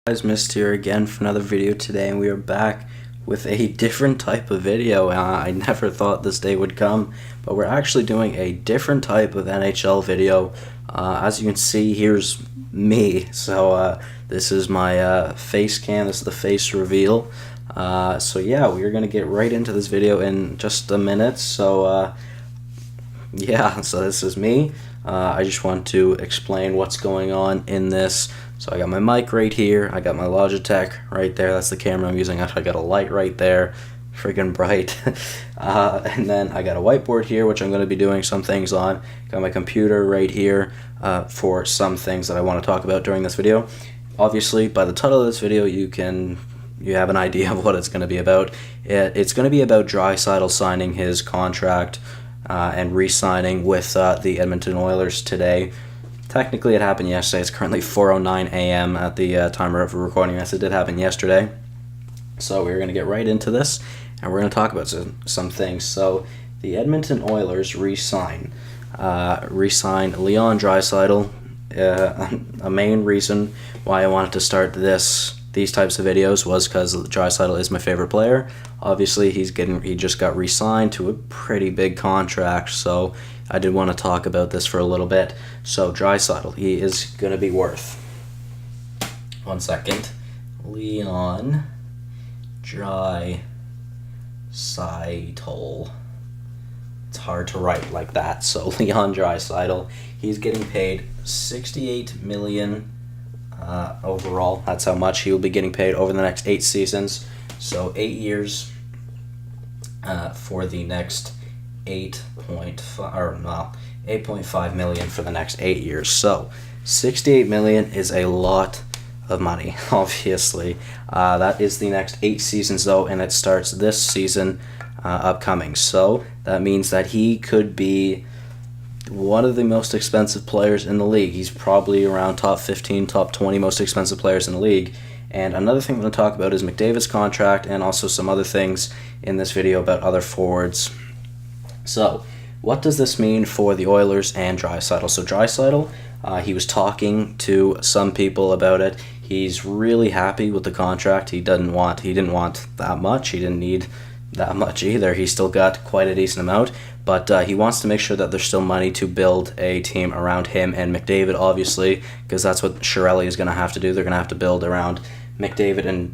Guys, Mist here again for another video today, and we are back with a different type of video. I never thought this day would come, but we're actually doing a different type of NHL video. As you can see, here's me. So this is my face cam. This is the face reveal. So yeah, we're gonna get right into this video in just a minute. So yeah, so this is me. I just want to explain what's going on in this. So I got my mic right here, I got my Logitech right there, that's the camera I'm using. I got a light right there, friggin' bright. And then I got a whiteboard here, which I'm going to be doing some things on. Got my computer right here for some things that I want to talk about during this video. Obviously, by the title of this video, you have an idea of what it's going to be about. It's going to be about Draisaitl signing his contract and re-signing with the Edmonton Oilers today. Technically, it happened yesterday. It's currently 4:09 a.m. at the time of recording this. It did happen yesterday. So we're going to get right into this, and we're going to talk about some things. So the Edmonton Oilers re-sign Leon Draisaitl. A main reason why I wanted to start these types of videos was because Draisaitl is my favorite player. Obviously, he just got re-signed to a pretty big contract, so I did want to talk about this for a little bit. So Draisaitl, he is going to be worth, one second, Leon Draisaitl. It's hard to write like that. So Leon Draisaitl, he's getting paid $68 million overall. That's how much he will be getting paid over the next 8 seasons. So 8 years for the next 8.5 million for the next 8 years. So 68 million is a lot of money, obviously. That is the next 8 seasons though, and it starts this season upcoming. So that means that he could be one of the most expensive players in the league. He's probably around top 15, top 20 most expensive players in the league. And another thing I'm going to talk about is McDavid's contract, and also some other things in this video about other forwards. So, what does this mean for the Oilers and Draisaitl? So Draisaitl, he was talking to some people about it. He's really happy with the contract. He didn't want that much. He didn't need that much either. He still got quite a decent amount, but he wants to make sure that there's still money to build a team around him and McDavid, obviously, because that's what Chiarelli is going to have to do. They're going to have to build around McDavid and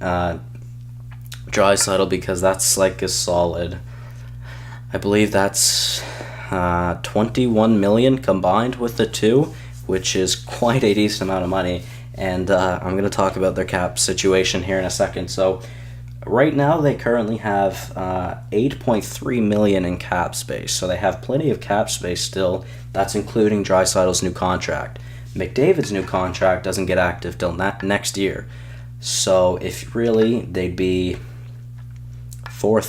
Draisaitl, because that's like a solid, I believe that's 21 million combined with the two, which is quite a decent amount of money. And I'm going to talk about their cap situation here in a second. So right now they currently have 8.3 million in cap space. So they have plenty of cap space still. That's including Draisaitl's new contract. McDavid's new contract doesn't get active till next year. So if really, they'd be 4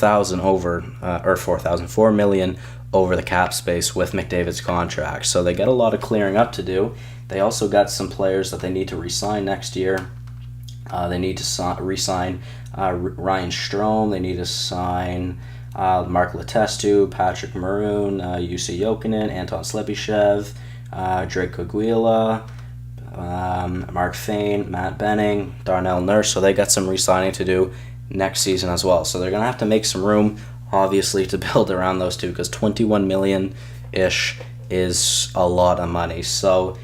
million over the cap space with McDavid's contract. So they got a lot of clearing up to do. They also got some players that they need to re-sign next year. They need to re-sign Ryan Strome. They need to sign Mark Letestu, Patrick Maroon, Jussi Jokinen, Anton Slepyshev, Drake Coaguila, Mark Fane, Matt Benning, Darnell Nurse. So they got some re-signing to do next season as well. So they're going to have to make some room, obviously, to build around those two, because 21 million-ish is a lot of money. So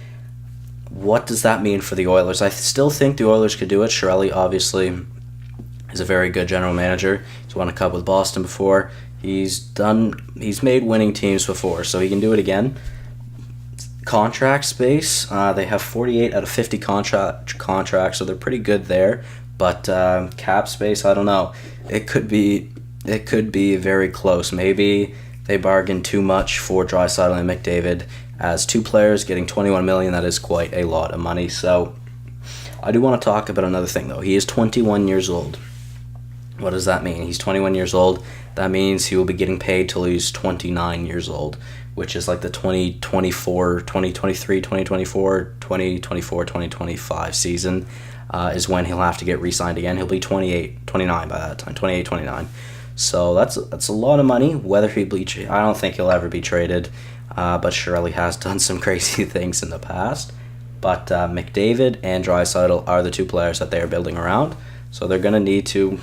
what does that mean for the Oilers? I still think the Oilers could do it. Chiarelli, obviously, is a very good general manager. He's won a cup with Boston before. He's made winning teams before, so he can do it again. Contract space, they have 48 out of 50 contracts, so they're pretty good there. But cap space, I don't know. It could be very close. Maybe they bargained too much for Draisaitl and McDavid. As two players getting 21 million, that is quite a lot of money. So I do want to talk about another thing though. He is 21 years old. What does that mean? He's 21 years old. That means he will be getting paid till he's 29 years old, which is like the 2025 season is when he'll have to get re-signed again. He'll be 29 by that time, 29. So that's a lot of money. Whether I don't think he'll ever be traded, but Chiarelli has done some crazy things in the past. But McDavid and Draisaitl are the two players that they are building around, so they're going to need to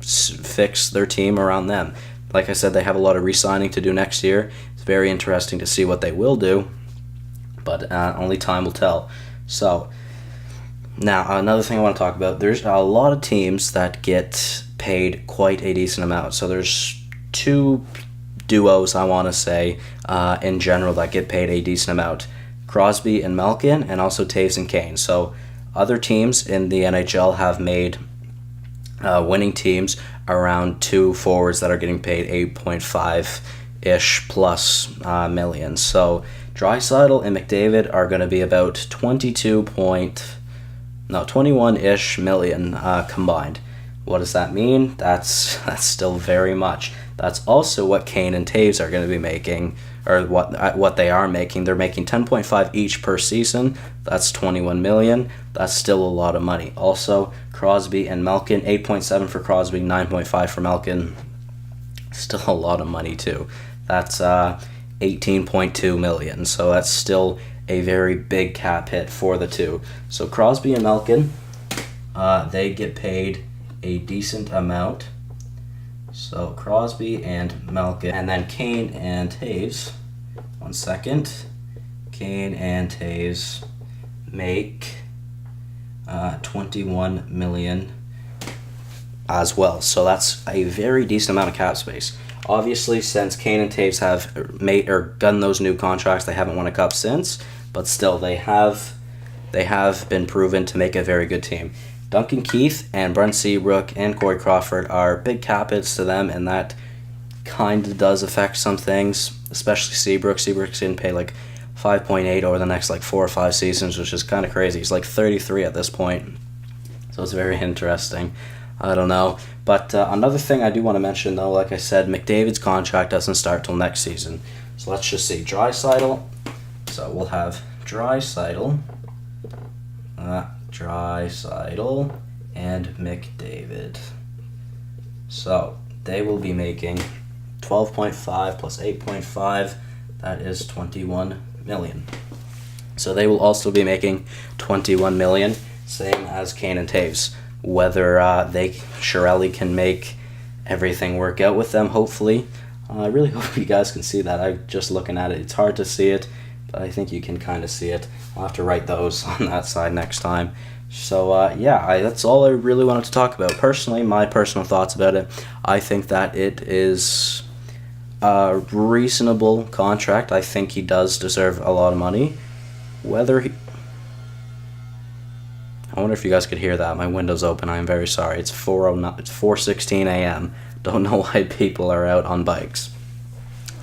fix their team around them. Like I said, they have a lot of re-signing to do next year. It's very interesting to see what they will do, but only time will tell. So, now another thing I want to talk about, there's a lot of teams that get paid quite a decent amount. So there's two duos, I want to say, in general that get paid a decent amount. Crosby and Malkin, and also Taves and Kane. So other teams in the NHL have made winning teams around two forwards that are getting paid 8.5-ish plus million. So Draisaitl and McDavid are going to be about 21-ish million combined. What does that mean? That's still very much. That's also what Kane and Taves are going to be making, or what they are making. They're making 10.5 each per season. That's 21 million. That's still a lot of money. Also, Crosby and Malkin, 8.7 for Crosby, 9.5 for Malkin. Still a lot of money too. That's 18.2 million. So that's still a very big cap hit for the two. So Crosby and Malkin, they get paid a decent amount. So Crosby and Malkin, and then Kane and Taves. 1 second. Kane and Taves make 21 million as well. So that's a very decent amount of cap space. Obviously, since Kane and Taves have made or done those new contracts, they haven't won a cup since, but still they have been proven to make a very good team. Duncan Keith and Brent Seabrook and Corey Crawford are big cap hits to them, and that kind of does affect some things, especially Seabrook. Seabrook's getting paid like 5.8 over the next like 4 or 5 seasons, which is kind of crazy. He's like 33 at this point, so it's very interesting. I don't know. But another thing I do want to mention, though, like I said, McDavid's contract doesn't start till next season. So let's just see. Draisaitl. So we'll have Draisaitl, and McDavid. So they will be making 12.5 plus 8.5. That is 21 million. So they will also be making 21 million, same as Kane and Taves. Whether Chiarelli can make everything work out with them, hopefully. I really hope you guys can see that. I'm just looking at it. It's hard to see it, but I think you can kind of see it. I'll have to write those on that side next time. So, that's all I really wanted to talk about. Personally, my personal thoughts about it, I think that it is a reasonable contract. I think he does deserve a lot of money. I wonder if you guys could hear that. My window's open. I am very sorry. It's 4:16 a.m. Don't know why people are out on bikes.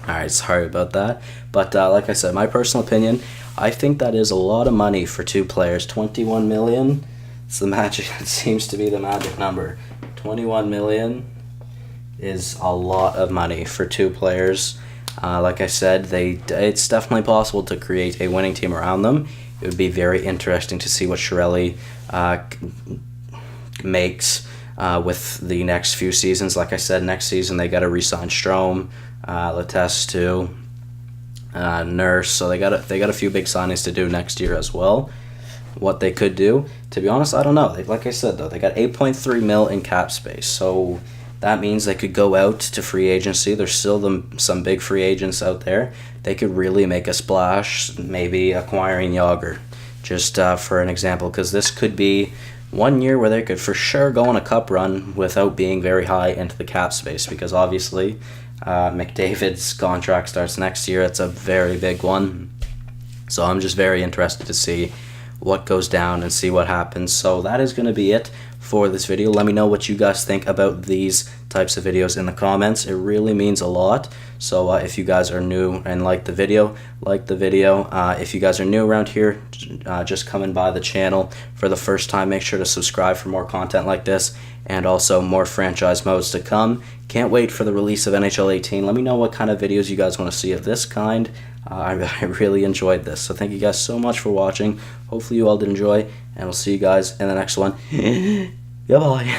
Alright, sorry about that. But like I said, my personal opinion, I think that is a lot of money for two players. 21 million. It's the magic. It seems to be the magic number. 21 million is a lot of money for two players. Like I said, it's definitely possible to create a winning team around them. It would be very interesting to see what Chiarelli makes with the next few seasons. Like I said, next season they got to re-sign Strome, Letestu, Nurse. So they got a few big signings to do next year as well. What they could do, to be honest, I don't know. Like I said, though, they got 8.3 mil in cap space. So that means they could go out to free agency. There's still some big free agents out there. They could really make a splash, maybe acquiring Yager, just for an example, because this could be 1 year where they could for sure go on a cup run without being very high into the cap space, because obviously McDavid's contract starts next year. It's a very big one. So I'm just very interested to see what goes down and see what happens. So that is going to be it for this video. Let me know what you guys think about these types of videos in the comments. It really means a lot. So if you guys are new and like the video, if you guys are new around here, just coming by the channel for the first time, make sure to subscribe for more content like this, and also more franchise modes to come. Can't wait for the release of NHL 18. Let me know what kind of videos you guys want to see of this kind. I really enjoyed this. So thank you guys so much for watching. Hopefully you all did enjoy, and I'll see you guys in the next one. Goodbye.